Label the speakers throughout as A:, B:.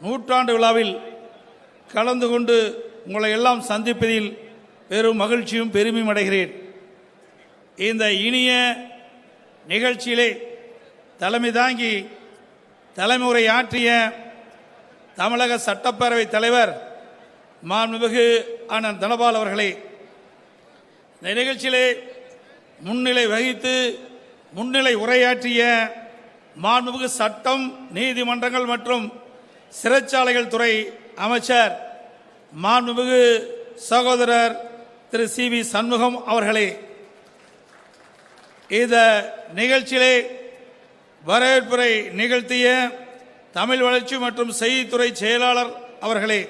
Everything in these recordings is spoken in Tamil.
A: நூற்றாண்டு விழாவில் கலந்து கொண்டு உங்களை எல்லாம் சந்திப்பதில் பெரும் மகிழ்ச்சியும் பெருமையும் அடைகிறேன். இந்த இனிய நிகழ்ச்சியிலே தலைமை தாங்கி தலைமுறை ஆற்றிய தமிழக சட்டப்பேரவை தலைவர் மாண்புமிகு அண்ணன் தனபால் அவர்களே, இந்த நிகழ்ச்சியிலே முன்னிலை வகித்து முன்னிலை உரையாற்றிய மாண்புமிகு சட்டம், நீதிமன்றங்கள் மற்றும் சிறைச்சாலைகள் துறை அமைச்சர் மாண்புமிகு சகோதரர் திரு சி.வி. சண்முகம் அவர்களே, இந்த நிகழ்ச்சியிலே வரவேற்புரை நிகழ்த்திய தமிழ் வளர்ச்சி மற்றும் செய்தித்துறை செயலாளர் அவர்களே,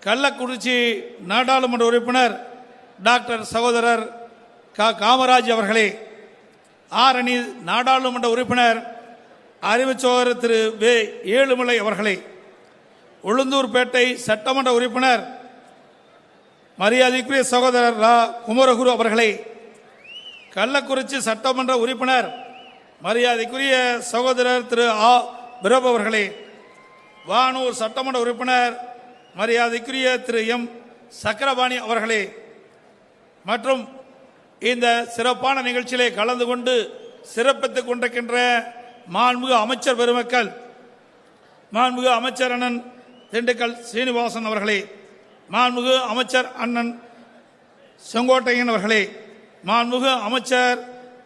A: கள்ளக்குறிச்சி நாடாளுமன்ற உறுப்பினர் டாக்டர் சகோதரர் காமராஜ் அவர்களே, ஆரணி நாடாளுமன்ற உறுப்பினர் அறிவுச்சோதரர் திரு வே. ஏழுமலை அவர்களே, உளுந்தூர்பேட்டை சட்டமன்ற உறுப்பினர் மரியாதைக்குரிய சகோதரர் ரா. குமரகுரு அவர்களே, கள்ளக்குறிச்சி சட்டமன்ற உறுப்பினர் மரியாதைக்குரிய சகோதரர் திரு ஆ. பிரபு அவர்களே, வானூர் சட்டமன்ற உறுப்பினர் மரியாதைக்குரிய திரு எம். சக்கரபாணி அவர்களே, மற்றும் இந்த சிறப்பான நிகழ்ச்சியிலே கலந்து கொண்டு சிறப்பித்துக் கொண்டிருக்கின்ற மாண்புமிகு அமைச்சர் பெருமக்கள், மாண்புமிகு அமைச்சர் அண்ணன் திண்டுக்கல் சீனிவாசன் அவர்களே, மாண்புமிகு அமைச்சர் அண்ணன் செங்கோட்டையன் அவர்களே, மாண்புமிகு அமைச்சர்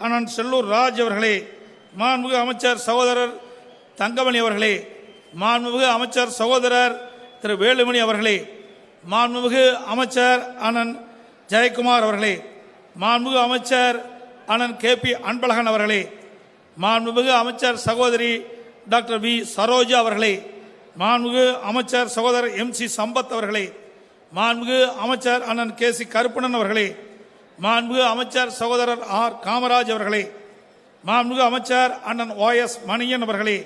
A: அண்ணன் செல்லூர் ராஜ் அவர்களே, மாண்புமிகு அமைச்சர் சகோதரர் தங்கமணி அவர்களே, மாண்புமிகு அமைச்சர் சகோதரர் திரு வேலுமணி அவர்களே, மாண்புமிகு அமைச்சர் அண்ணன் ஜெயக்குமார் அவர்களே, மாண்புமிகு அமைச்சர் அண்ணன் கே.பி. அன்பழகன் அவர்களே, மாண்புமிகு அமைச்சர் சகோதரி டாக்டர் வி. சரோஜா அவர்களே, மாண்புமிகு அமைச்சர் சகோதரர் எம்.சி. சம்பத் அவர்களே, மாண்புமிகு அமைச்சர் அண்ணன் கே.சி. கருப்பணன் அவர்களே, மாண்புமிகு அமைச்சர் சகோதரர் ஆர். காமராஜ் அவர்களே, மாண்புமிகு அமைச்சர் அண்ணன் ஓ.எஸ். மணியன் அவர்களே,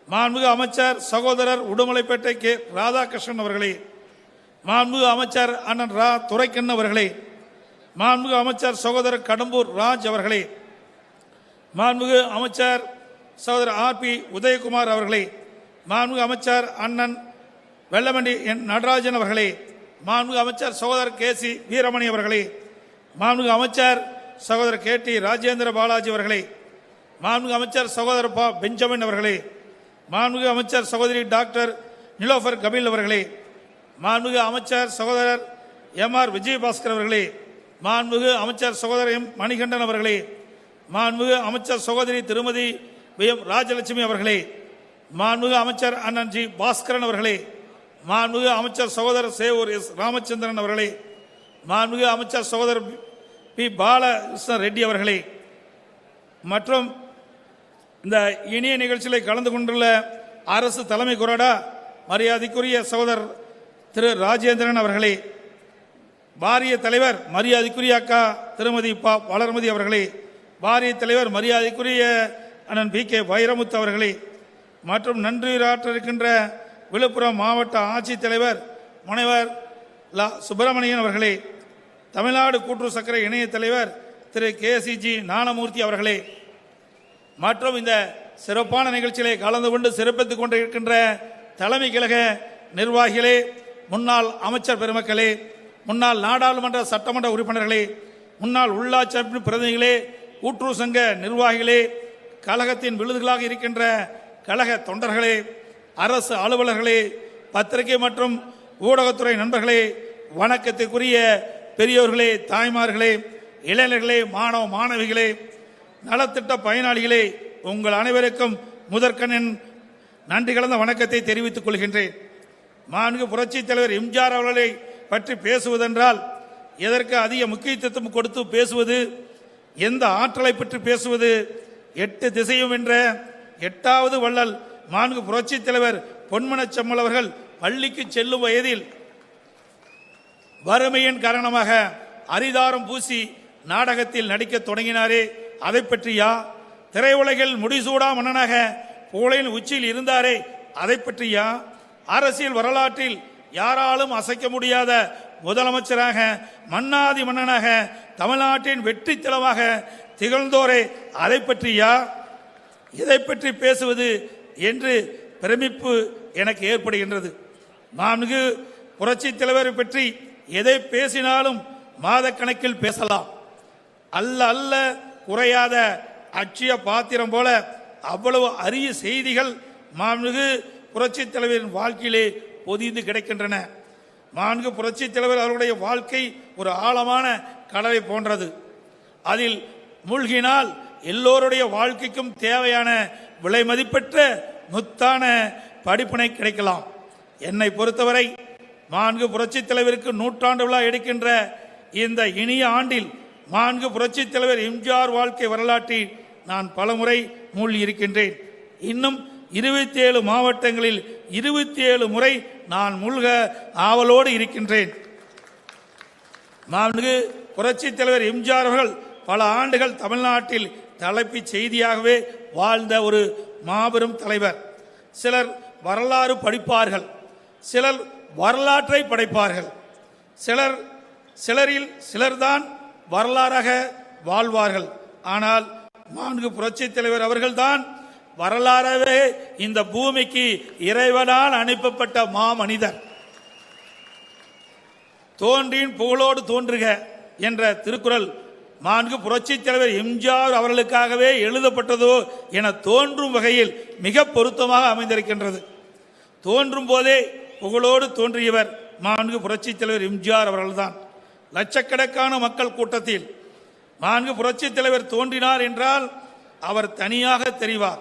A: மாண்புமிகு அமைச்சர் சகோதரர் உடுமலைப்பேட்டை கே. ராதாகிருஷ்ணன் அவர்களே, மாண்புமிகு அமைச்சர் அண்ணன் ரா. துரைக்கண்ணன் அவர்களே, மாண்புமிகு அமைச்சர் சகோதரர் கடம்பூர் ராஜ் அவர்களே, மாண்புமிகு அமைச்சர் சகோதரர் ஆர்.பி. உதயகுமார் அவர்களே, மாண்புமிகு அமைச்சர் அண்ணன் வெள்ளமண்டி என். நடராஜன் அவர்களே, மாண்புமிகு அமைச்சர் சகோதரர் கே.சி. வீரமணி அவர்களே, மாண்புமிகு அமைச்சர் சகோதரர் கே.டி. ராஜேந்திர பாலாஜி அவர்களே, மாண்புமிகு அமைச்சர் சகோதரர் ப. பெஞ்சமின் அவர்களே, மாண்புமிகு அமைச்சர் சகோதரி டாக்டர் நிலோஃபர் கபில் அவர்களே, மாண்புமிகு அமைச்சர் சகோதரர் எம்.ஆர். விஜயபாஸ்கர் அவர்களே, மாண்புமிகு அமைச்சர் சகோதரர் எம். மணிகண்டன் அவர்களே, மாண்புமிகு அமைச்சர் சகோதரி திருமதி வி. எம். ராஜலட்சுமி அவர்களே, மாண்புமிகு அமைச்சர் அண்ணன் ஜி. பாஸ்கரன் அவர்களே, மாண்புமிகு அமைச்சர் சகோதரர் சேவூர் எஸ். ராமச்சந்திரன் அவர்களே, மாண்புமிகு அமைச்சர் சகோதரர் பி. பாலகிருஷ்ண ரெட்டி அவர்களே, மற்றும் இந்த இனிய நிகழ்ச்சியில் கலந்து கொண்டுள்ள அரசு தலைமை கொறடா மரியாதைக்குரிய சகோதரர் திரு ராஜேந்திரன் அவர்களே, வாரிய தலைவர் மரியாதைக்குரிய அக்கா திருமதி ப. வளர்மதி அவர்களே, வாரிய தலைவர் மரியாதைக்குரிய அண்ணன் பி. கே. வைரமுத்து அவர்களே, மற்றும் நன்றியுரையாற்ற இருக்கின்ற விழுப்புரம் மாவட்ட ஆட்சித்தலைவர் முனைவர் லா. சுப்பிரமணியன் அவர்களே, தமிழ்நாடு கூட்டுறவு சர்க்கரை இணைய தலைவர் திரு கே.சி.ஜி. ஞானமூர்த்தி அவர்களே, மற்றும் இந்த சிறப்பான நிகழ்ச்சியிலே கலந்து கொண்டு சிறப்பித்துக் கொண்டிருக்கின்ற தலைமை கழக நிர்வாகிகளே, முன்னாள் அமைச்சர் பெருமக்களே, முன்னாள் நாடாளுமன்ற சட்டமன்ற உறுப்பினர்களே, முன்னாள் உள்ளாட்சி அமைப்பு பிரதிநிதிகளே, கூட்டுறவு சங்க நிர்வாகிகளே, கழகத்தின் விருதுகளாக இருக்கின்ற கழக தொண்டர்களே, அரசு அலுவலர்களே, பத்திரிகை மற்றும் ஊடகத்துறை நண்பர்களே, வணக்கத்திற்குரிய பெரியோர்களே, தாய்மார்களே, இளைஞர்களே, மாணவ மாணவிகளே, நலத்திட்ட பயனாளிகளே, உங்கள் அனைவருக்கும் முதற்கண் நன்றி கலந்த வணக்கத்தை தெரிவித்துக் கொள்கின்றேன். மாண்புமிகு புரட்சித் தலைவர் எம்ஜிஆர் அவர்களை பற்றி பேசுவதென்றால் எதற்கு அதிக முக்கியத்துவம் கொடுத்து பேசுவது, எந்த ஆற்றலை பற்றி பேசுவது, 8 திசையும் என்ற 8வது வள்ளல் மாண்புமிகு புரட்சித் தலைவர் பொன்மனச்செம்மல் அவர்கள் பள்ளிக்கு செல்லும் வயதில் வறுமையின் காரணமாக அரிதாரம் பூசி நாடகத்தில் நடிக்க தொடங்கினாரே, அதை பற்றியா? திரையுலகில் முடிசூடா மன்னனாக புகழின் உச்சியில் இருந்தாரே, அதை பற்றியா? அரசியல் வரலாற்றில் யாராலும் அசைக்க முடியாத முதலமைச்சராக, மன்னாதி மன்னனாக, தமிழ்நாட்டின் வெற்றி தளமாக திகழ்ந்தோரே, அதை பற்றியா? இதை பற்றி பேசுவது என்று பிரமிப்பு எனக்கு ஏற்படுகின்றது. மாண்புமிகு புரட்சி தலைவரை பற்றி எதை பேசினாலும் மாதக்கணக்கில் பேசலாம். அல்ல அல்ல குறையாத அட்சய பாத்திரம் போல அவ்வளவு அரிய செய்திகள் மாண்புமிகு புரட்சி தலைவரின் வாழ்க்கையிலே பொதிந்து கிடைக்கின்றன. மாண்புமிகு புரட்சி தலைவர் அவருடைய வாழ்க்கை ஒரு ஆழமான கடலை போன்றது. அதில் மூழ்கினால் எல்லோருடைய வாழ்க்கைக்கும் தேவையான விலை மதிப்பற்ற முத்தான படிப்பினை கிடைக்கலாம். என்னை பொறுத்தவரை மாண்புமிகு புரட்சி தலைவருக்கு நூற்றாண்டு விழா எடுக்கின்ற இந்த இனிய ஆண்டில் மாண்புமிகு புரட்சி தலைவர் எம்ஜிஆர் வாழ்க்கை வரலாற்றில் நான் பலமுறை மூழ்கி இருக்கின்றேன். இன்னும் 27 மாவட்டங்களில் 27 முறை நான் மூழ்க ஆவலோடு இருக்கின்றேன். மாண்புமிகு புரட்சி தலைவர் எம்ஜிஆர் அவர்கள் பல ஆண்டுகள் தமிழ்நாட்டில் தலைப்புச் செய்தியாகவே வாழ்ந்த ஒரு மாபெரும் தலைவர். சிலர் வரலாறு படிப்பார்கள், சிலர் வரலாற்றை படைப்பார்கள், சிலர்தான் வரலாறாக வாழ்வார்கள். ஆனால் மாண்புமிகு புரட்சி தலைவர் அவர்கள்தான் வரலாறவே இந்த பூமிக்கு இறைவனால் அனுப்பப்பட்ட மாமனிதர். தோன்றின் புகழோடு தோன்றுக என்ற திருக்குறள் மாண்புமிகு புரட்சி தலைவர் எம்ஜிஆர் அவர்களுக்காகவே எழுதப்பட்டதோ என தோன்றும் வகையில் மிக பொருத்தமாக அமைந்திருக்கின்றது. தோன்றும் போதே புகழோடு தோன்றியவர் மாண்புமிகு புரட்சி தலைவர் எம்ஜிஆர் அவர்கள்தான். லட்சக்கணக்கான மக்கள் கூட்டத்தில் மாண்புமிகு புரட்சி தலைவர் தோன்றினார் என்றால் அவர் தனியாக தெரிவார்.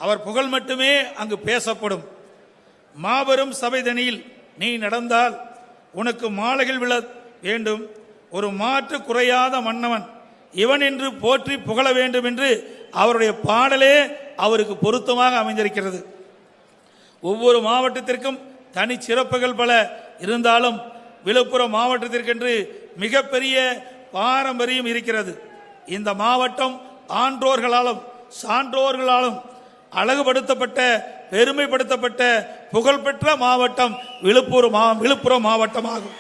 A: அவர் புகழ் மட்டுமே அங்கு பேசப்படும். மாபெரும் சபைதனியில் நீ நடந்தால் உனக்கு மாலைகள் விழ வேண்டும், ஒரு மாற்று குறையாத மன்னவன் இவன் என்று போற்றி புகழ வேண்டும் என்று அவருடைய பாடலே அவருக்கு பொருத்தமாக அமைந்திருக்கிறது. ஒவ்வொரு மாவட்டத்திற்கும் தனி சிறப்புகள் பல இருந்தாலும் விழுப்புரம் மாவட்டத்திற்கென்று மிகப்பெரிய பாரம்பரியம் இருக்கிறது. இந்த மாவட்டம் ஆன்றோர்களாலும் சான்றோர்களாலும் அழகுபடுத்தப்பட்ட பெருமைப்படுத்தப்பட்ட புகழ்பெற்ற மாவட்டம் விழுப்புரம் மாவட்டமாகும்.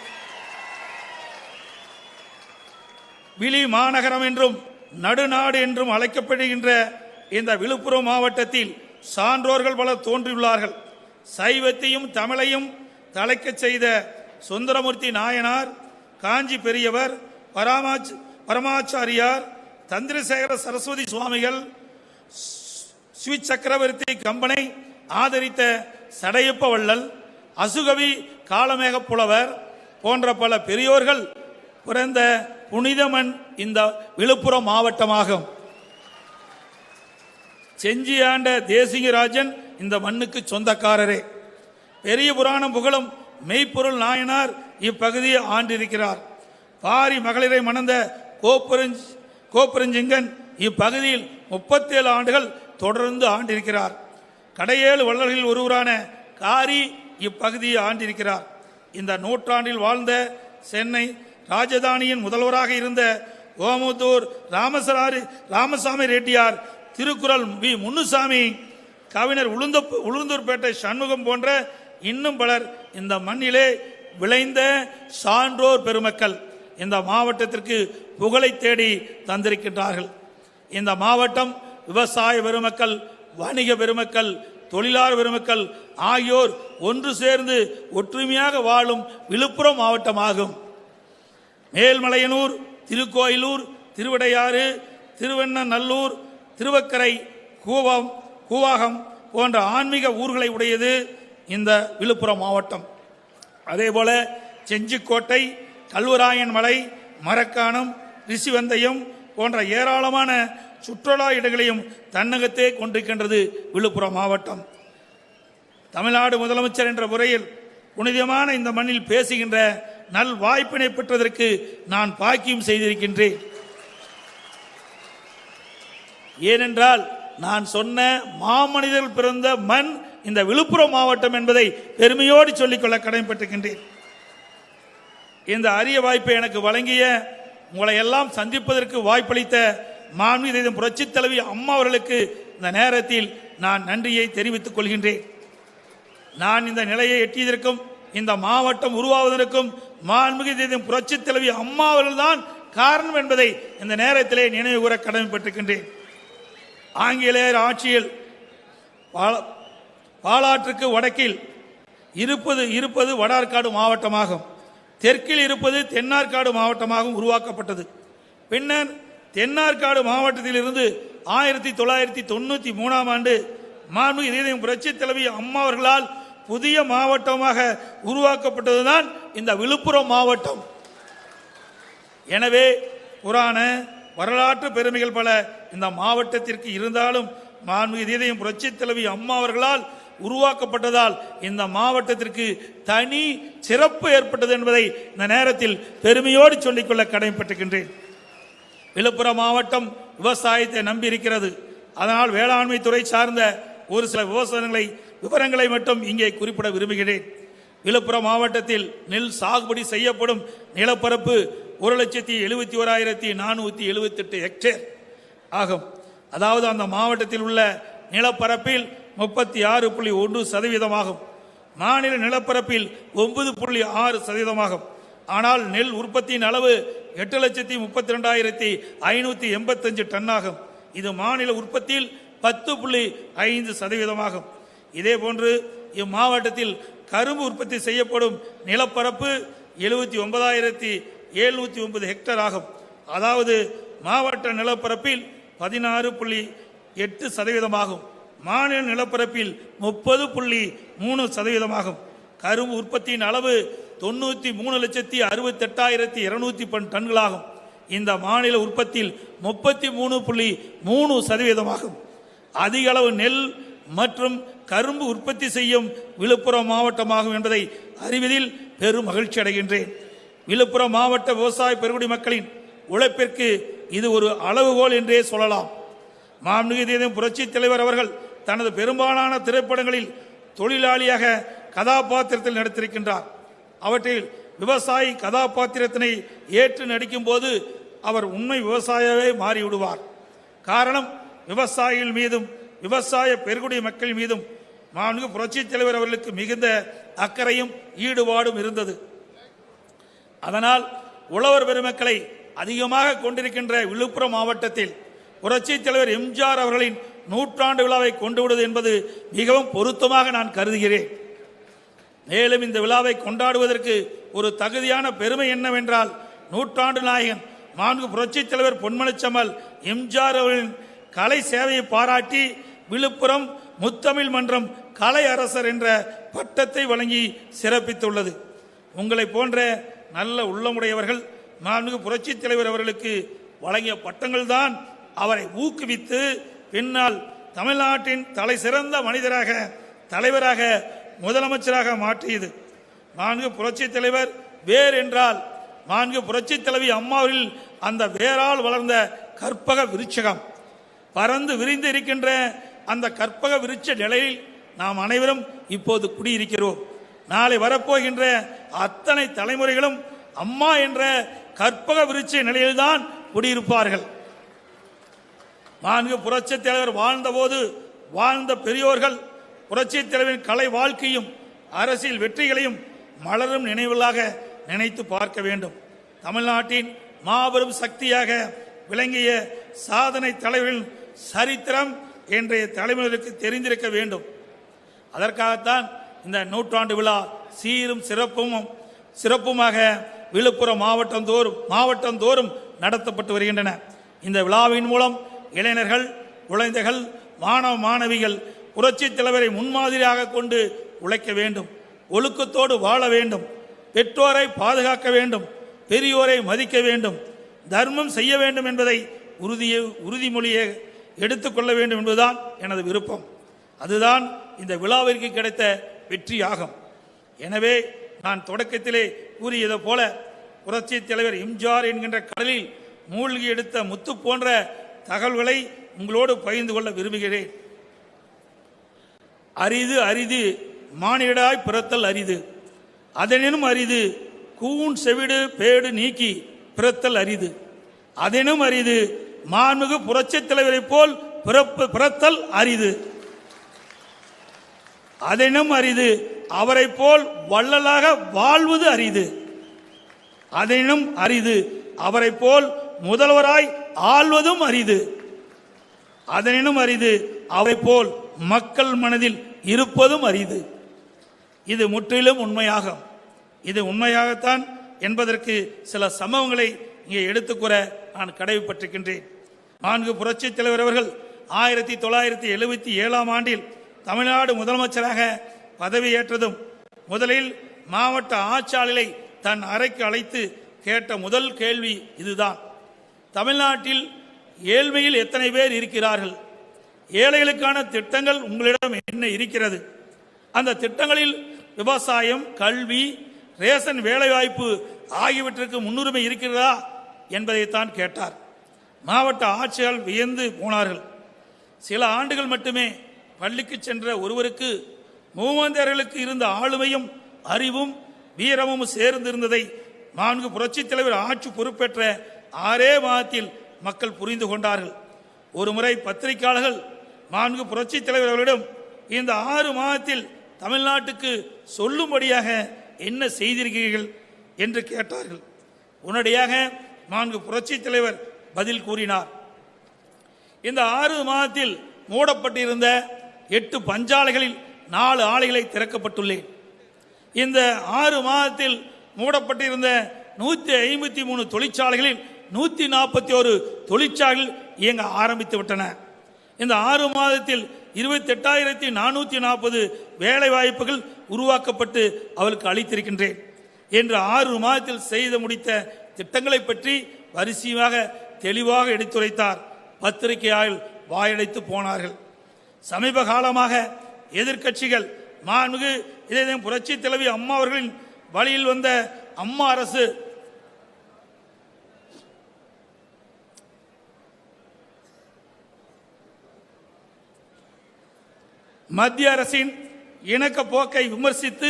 A: விழி மாநகரம் என்றும் நடுநாடு என்றும் அழைக்கப்படுகின்ற இந்த விழுப்புரம் மாவட்டத்தில் சான்றோர்கள் பலர் தோன்றியுள்ளார்கள். சைவத்தையும் தமிழையும் தலைக்கச் செய்த சுந்தரமூர்த்தி நாயனார், காஞ்சி பெரியவர், பரமாச்சாரியார், தந்திரசேகர சரஸ்வதி சுவாமிகள், ஸ்ரீ சக்கரவர்த்தி கம்பனை ஆதரித்த சடையப்ப வள்ளல், அசுகவி காலமேக புலவர் போன்ற பல பெரியோர்கள் பிறந்த புனிதமண் இந்த விழுப்புரம் மாவட்டமாகும். செஞ்சி ஆண்ட தேசிகராஜன் இந்த மண்ணுக்கு சொந்தக்காரரே. பெரிய புராணம் புகழும் மெய்ப்பொருள் நாயனார் இப்பகுதியை ஆண்டிருக்கிறார். பாரி மகளிரை மணந்த கோப்பரஞ்சிங்கன் இப்பகுதியில் 37 ஆண்டுகள் தொடர்ந்து ஆண்டிருக்கிறார். கடையேழு வள்ளல்களில் ஒருவரான காரி இப்பகுதியை ஆண்டிருக்கிறார். இந்த நூற்றாண்டில் வாழ்ந்த சென்னை ராஜதானியின் முதல்வராக இருந்த ஓமத்தூர் ராமசாமி ரெட்டியார், திருக்குறள் வி முன்னுசாமி, கவிஞர் உளுந்தூர்பேட்டை சண்முகம் போன்ற இன்னும் பலர் இந்த மண்ணிலே விளைந்த சான்றோர் பெருமக்கள் இந்த மாவட்டத்திற்கு புகழை தேடி தந்திருக்கின்றார்கள். இந்த மாவட்டம் விவசாய பெருமக்கள், வணிக பெருமக்கள், தொழிலாளர் பெருமக்கள் ஆகியோர் ஒன்று சேர்ந்து ஒற்றுமையாக வாழும் விழுப்புரம் மாவட்டமாகும். மேல்மலையனூர், திருக்கோயிலூர், திருவிடையாறு, திருவெண்ணநல்லூர், திருவக்கரை, கூவாகம் போன்ற ஆன்மீக ஊர்களை உடையது இந்த விழுப்புரம் மாவட்டம். அதேபோல செஞ்சிக்கோட்டை, கல்வராயன் மலை, மரக்காணம், ரிஷிவந்தயம் போன்ற ஏராளமான சுற்றுலா இடங்களையும் தன்னகத்தே கொண்டிருக்கின்றது விழுப்புரம் மாவட்டம். தமிழ்நாடு முதலமைச்சர் என்ற முறையில் புனிதமான இந்த மண்ணில் பேசுகின்ற நல் வாய்ப்பினை பெற்றதற்கு நான் பாக்கியம் செய்திருக்கின்றேன். ஏனென்றால் நான் சொன்ன மாமனிதர்கள் பிறந்த மண் இந்த விழுப்புரம் மாவட்டம் என்பதை பெருமையோடு சொல்லிக்கொள்ள கடமைப்பட்டிருக்கின்றேன். இந்த அரிய வாய்ப்பை எனக்கு வழங்கிய, உங்களை எல்லாம் சந்திப்பதற்கு வாய்ப்பளித்த மாண்புமிகு புரட்சி தலைவி அம்மா அவர்களுக்கு இந்த நேரத்தில் நான் நன்றியை தெரிவித்துக் கொள்கின்றேன். நான் இந்த நிலையை எட்டியதற்கும் இந்த மாவட்டம் உருவாவதற்கும் மாண்புமிகு புரட்சி தலைவி அம்மா அவர்கள் தான் காரணம் என்பதை இந்த நேரத்திலே நினைவு கூற கடமைப்பட்டிருக்கின்றேன். ஆங்கிலேயர் ஆட்சியில் பாலாற்றுக்கு வடக்கில் இருப்பது வடார்காடு மாவட்டமாகும். தெற்கில் இருப்பது தென்னார்காடு மாவட்டமாகவும் உருவாக்கப்பட்டது. பின்னர் தென்னார்காடு மாவட்டத்தில் இருந்து 1993 ஆண்டு மாண்பு இதயம் புரட்சி தலைவி அம்மா அவர்களால் புதிய மாவட்டமாக உருவாக்கப்பட்டதுதான் இந்த விழுப்புரம் மாவட்டம். எனவே புராண வரலாற்று பெருமைகள் பல இந்த மாவட்டத்திற்கு இருந்தாலும் மாண்பு இதயம் புரட்சி தலைவி அம்மா அவர்களால் உருவாக்கப்பட்டதால் இந்த மாவட்டத்திற்கு தனி சிறப்பு ஏற்பட்டது என்பதை இந்த நேரத்தில் பெருமையோடு சொல்லிக்கொள்ள கடமைப்பட்டிருக்கின்றேன். விழுப்புரம் மாவட்டம் விவசாயத்தை நம்பி இருக்கிறது. அதனால் வேளாண்மை துறை சார்ந்த ஒரு சில விவரங்களை மட்டும் இங்கே குறிப்பிட விரும்புகிறேன். விழுப்புரம் மாவட்டத்தில் நெல் சாகுபடி செய்யப்படும் நிலப்பரப்பு 1,71,478 ஹெக்டேர் ஆகும். அதாவது அந்த மாவட்டத்தில் உள்ள நிலப்பரப்பில் 36.1% ஆகும். மாநில நிலப்பரப்பில் 9.6% ஆகும். ஆனால் நெல் உற்பத்தியின் அளவு 8,32,585 டன் ஆகும். இது மாநில உற்பத்தியில் 10.5% ஆகும். இதே போன்று இம்மாவட்டத்தில் கரும்பு உற்பத்தி செய்யப்படும் நிலப்பரப்பு 79,709 ஹெக்டேர் ஆகும். அதாவது மாவட்ட நிலப்பரப்பில் 16.8% ஆகும். மாநில நிலப்பரப்பில் 30.3% ஆகும். கரும்பு உற்பத்தியின் அளவு 93,68,210 டன்களாகும். இந்த மாநில உற்பத்தியில் 33.3% ஆகும். அதிக அளவு நெல் மற்றும் கரும்பு உற்பத்தி செய்யும் விழுப்புரம் மாவட்டமாகும் என்பதை அறிவதில் பெரும் மகிழ்ச்சி அடைகின்றேன். விழுப்புரம் மாவட்ட விவசாய பெருங்குடி மக்களின் உழைப்பிற்கு இது ஒரு அளவுகோல் என்றே சொல்லலாம். மாண்புமிகு புரட்சி தலைவர் அவர்கள் தனது பெரும்பாலான திரைப்படங்களில் தொழிலாளியாக கதாபாத்திரத்தில் நடித்திருக்கின்றார். அவற்றில் விவசாயி கதாபாத்திரத்தினை ஏற்று நடிக்கும் போது அவர் உண்மை விவசாயவே மாறிவிடுவார். காரணம், விவசாயிகள் மீதும் விவசாய பெருங்குடி மக்கள் மீதும் மாண்புமிகு புரட்சி தலைவர் அவர்களுக்கு மிகுந்த அக்கறையும் ஈடுபாடும் இருந்தது. அதனால் உழவர் பெருமக்களை அதிகமாக கொண்டிருக்கின்ற விழுப்புரம் மாவட்டத்தில் புரட்சி தலைவர் எம்ஜிஆர் அவர்களின் 100ஆண்டு விழாவை கொண்டுவிடுவது என்பது மிகவும் பொருத்தமாக நான் கருதுகிறேன். மேலும் இந்த விழாவை கொண்டாடுவதற்கு ஒரு தகுதியான பெருமை என்னவென்றால், 100ஆண்டு நாயகன் மாண்பு புரட்சி தலைவர் பொன்மனச்செம்மல் எம்ஜிஆர் அவர்களின் கலை சேவையை பாராட்டி விழுப்புரம் முத்தமிழ் மன்றம் கலை அரசர் என்ற பட்டத்தை வழங்கி சிறப்பித்துள்ளது. உங்களை போன்ற நல்ல உள்ளமுடையவர்கள் மாண்புமிகு புரட்சி தலைவர் அவர்களுக்கு வழங்கிய பட்டங்கள் தான் அவரை ஊக்குவித்து பின்னால் தமிழ்நாட்டின் தலை சிறந்த மனிதராக, தலைவராக, முதலமைச்சராக மாற்றியது. மாண்புமிகு புரட்சி தலைவர் வேர் என்றால் மாண்புமிகு புரட்சி தலைவி அம்மாவில் அந்த வேரால் வளர்ந்த கற்பக விருட்சகம். பறந்து விரிந்து இருக்கின்ற அந்த கற்பக விருட்ச நிலையில் நாம் அனைவரும் இப்போது குடியிருக்கிறோம். நாளை வரப்போகின்ற அத்தனை தலைமுறைகளும் அம்மா என்ற கற்பக விருட்ச நிலையில்தான் குடியிருப்பார்கள். மாண்புமிகு புரட்சி தலைவர் வாழ்ந்தபோது வாழ்ந்த பெரியோர்கள் புரட்சி தலைவரின் கலை வாழ்க்கையும் அரசியல் வெற்றிகளையும் மலரும் நினைவுகளாக நினைத்து பார்க்க வேண்டும். தமிழ்நாட்டின் மாபெரும் சக்தியாக விளங்கிய சாதனை தலைவர்களின் சரித்திரம் இன்றைய தலைமுறைக்கு தெரிந்திருக்க வேண்டும். அதற்காகத்தான் இந்த 100ஆண்டு விழா சீரும் சிறப்புமாக விழுப்புரம் மாவட்டந்தோறும் நடத்தப்பட்டு வருகின்றன. இந்த விழாவின் மூலம் இளைஞர்கள், குழந்தைகள், மாணவ மாணவிகள் புரட்சி தலைவரை முன்மாதிரியாக கொண்டு உழைக்க வேண்டும், ஒழுக்கத்தோடு வாழ வேண்டும், பெற்றோரை பாதுகாக்க வேண்டும், பெரியோரை மதிக்க வேண்டும், தர்மம் செய்ய வேண்டும் என்பதை உறுதிமொழியை எடுத்துக்கொள்ள வேண்டும் என்பதுதான் எனது விருப்பம். அதுதான் இந்த விழாவிற்கு கிடைத்த வெற்றியாகும். எனவே நான் தொடக்கத்திலே கூறியது போல புரட்சி தலைவர் எம்ஜிஆர் என்கின்ற கடலில் மூழ்கி எடுத்த முத்து போன்ற தகவல்களை உங்களோடு பகிர்ந்து கொள்ள விரும்புகிறேன். அரிது அரிது மானிடாய் பிறத்தல் அரிது, அதனும் அரிது கூன் செவிடு பேடு நீக்கி பிறத்தல் அரிது, அதனும் அரிது மாண்புமிகு புரட்சி தலைவரை போல் பிறத்தல் அரிது, அதனும் அரிது அவரை போல் வள்ளலாக வாழ்வது அரிது, அதனும் அரிது அவரை போல் முதல்வராய் ஆள்வதும் அரிது, அதனும் அரிது அவரை போல் மக்கள் மனதில் இருப்பதும் அரிது. இது முற்றிலும் உண்மையாகும். இது உண்மையாகத்தான் என்பதற்கு சில சம்பவங்களை இங்கே எடுத்துக்கூற நான் கடமைப்பட்டிருக்கின்றேன். 4 புரட்சித் தலைவர் அவர்கள் 1977 ஆண்டில் தமிழ்நாடு முதலமைச்சராக பதவியேற்றதும் முதலில் மாவட்ட ஆட்சியாளரை தன் அறைக்கு அழைத்து கேட்ட முதல் கேள்வி இதுதான்: தமிழ்நாட்டில் ஏழ்மையில் எத்தனை பேர் இருக்கிறார்கள்? ஏழைகளுக்கான திட்டங்கள் உங்களிடம் என்ன இருக்கிறது? அந்த திட்டங்களில் விவசாயம், கல்வி, ரேஷன், வேலைவாய்ப்பு ஆகியவற்றிற்கு முன்னுரிமை இருக்கிறதா என்பதைத்தான் கேட்டார். மாவட்ட ஆட்சியாளர் வியந்து போனார்கள். சில ஆண்டுகள் மட்டுமே பள்ளிக்கு சென்ற ஒருவருக்கு மூவந்தர்களுக்கு இருந்த ஆளுமையும் அறிவும் வீரமும் சேர்ந்திருந்ததை 4 புரட்சித் தலைவர் ஆட்சி பொறுப்பேற்ற 6 மாதத்தில் மக்கள் புரிந்து கொண்டார்கள். ஒருமுறை பத்திரிகையாளர்கள் 4 புரட்சித் தலைவர்களிடம் இந்த 6 மாதத்தில் தமிழ்நாட்டுக்கு சொல்லும்படியாக என்ன செய்திருக்கிறீர்கள் என்று கேட்டார்கள். உடனடியாக 4 புரட்சித் தலைவர் பதில் கூறினார்: இந்த 6 மாதத்தில் மூடப்பட்டிருந்த 8 பஞ்சாலைகளில் 4 ஆலைகளை திறக்கப்பட்டுள்ளேன். இந்த 6 மாதத்தில் மூடப்பட்டிருந்த 153 தொழிற்சாலைகளில் 141 தொழிற்சாலைகள் இயங்க ஆரம்பித்து விட்டன. இந்த 6 மாதத்தில் 28,440 வேலை வாய்ப்புகள் உருவாக்கப்பட்டு அவளுக்கு அளித்திருக்கின்றேன் என்று 6 மாதத்தில் செய்து முடித்த திட்டங்களை பற்றி வரிசையாக தெளிவாக எடுத்துரைத்தார். பத்திரிகையாளர்கள் வாயடைத்து போனார்கள். சமீப காலமாக எதிர்க்கட்சிகள் மாண்புமிகு இதயம் புரட்சி தலைவி அம்மா அவர்களின் வழியில் வந்த அம்மா அரசு மத்திய அரசின் இணக்க போக்கை விமர்சித்து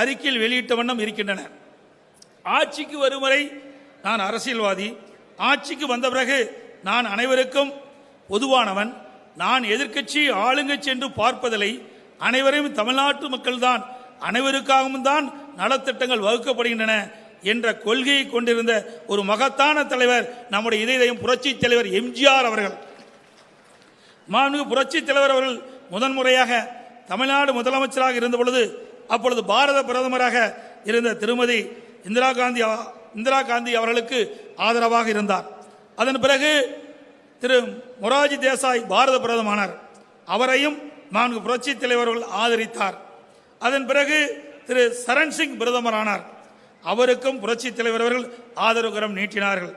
A: அறிக்கையில் வெளியிட்ட வண்ணம் இருக்கின்றன. ஆட்சிக்கு வரும் வரை நான் அரசியல்வாதி, ஆட்சிக்கு வந்த பிறகு நான் அனைவருக்கும் பொதுவானவன், நான் எதிர்க்கட்சி ஆளுங்கட்சி என்று பார்ப்பதில்லை, அனைவரையும் தமிழ்நாட்டு மக்கள் தான், அனைவருக்காகவும் தான் நலத்திட்டங்கள் வகுக்கப்படுகின்றன என்ற கொள்கையை கொண்டிருந்த ஒரு மகத்தான தலைவர் நம்முடைய இதயம் புரட்சி தலைவர் எம்ஜிஆர் அவர்கள். மாண்புமிகு புரட்சி தலைவர் அவர்கள் முதன்முறையாக தமிழ்நாடு முதலமைச்சராக இருந்த பொழுது அப்பொழுது பாரத பிரதமராக இருந்த திருமதி இந்திரா காந்தி அவர்களுக்கு ஆதரவாக இருந்தார். அதன் பிறகு திரு மொரார்ஜி தேசாய் பாரத பிரதமரானார். அவரையும் மாண்புமிகு புரட்சி தலைவர்கள் ஆதரித்தார். அதன் பிறகு திரு சரண் சிங் பிரதமரானார். அவருக்கும் புரட்சி தலைவர் அவர்கள் ஆதரவு கரம் நீட்டினார்கள்.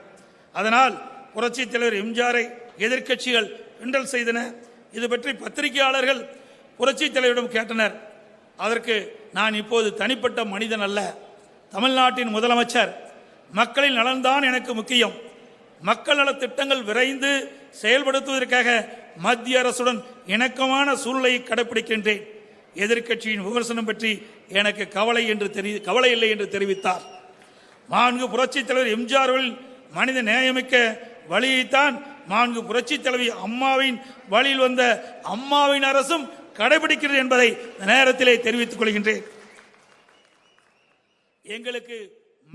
A: அதனால் புரட்சி தலைவர் எம்ஜிஆரை எதிர்க்கட்சிகள் கிண்டல் செய்தன. இது பற்றி பத்திரிகையாளர்கள் புரட்சி தலைவரிடம் கேட்டனர். அதற்கு நான் இப்போது தனிப்பட்ட மனிதன் அல்ல, தமிழ்நாட்டின் முதலமைச்சர், மக்களின் நலன்தான் எனக்கு முக்கியம், மக்கள் நல திட்டங்கள் விரைந்து செயல்படுத்துவதற்காக மத்திய அரசுடன் இணக்கமான சூழ்நிலையை கடைபிடிக்கின்றேன். எதிர்க்கட்சியின் விமர்சனம் பற்றி எனக்கு கவலை இல்லை என்று தெரிவித்தார். மாண்புமிகு புரட்சி தலைவர் எம்ஜிஆர் மனித நேயமிக்க வழியைத்தான் மாண்புமிகு புரட்சி தலைவி அம்மாவின் வழியில் வந்த அம்மாவின் அரசும் கடைபிடிக்கிறது என்பதை நேரத்திலே தெரிவித்துக் கொள்கின்றேன். எங்களுக்கு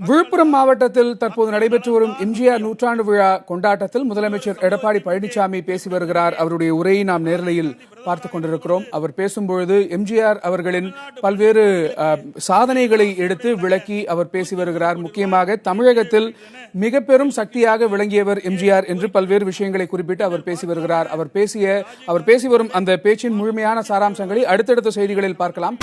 B: விழுப்புரம் மாவட்டத்தில் தற்போது நடைபெற்று வரும் எம்ஜிஆர் நூற்றாண்டு விழா கொண்டாட்டத்தில் முதலமைச்சர் எடப்பாடி பழனிசாமி பேசி வருகிறார். அவருடைய உரையை நாம் நேரலையில் பார்த்துக் கொண்டிருக்கிறோம். அவர் பேசும்பொழுது எம்ஜிஆர் அவர்களின் பல்வேறு சாதனைகளை எடுத்து விளக்கி அவர் பேசி வருகிறார். முக்கியமாக தமிழகத்தில் மிக பெரும் சக்தியாக விளங்கியவர் எம்ஜிஆர் என்று பல்வேறு விஷயங்களை குறிப்பிட்டு அவர் பேசி வருகிறார். அவர் பேசி வரும் அந்த பேச்சின் முழுமையான சாராம்சங்களை அடுத்தடுத்த செய்திகளில் பார்க்கலாம்.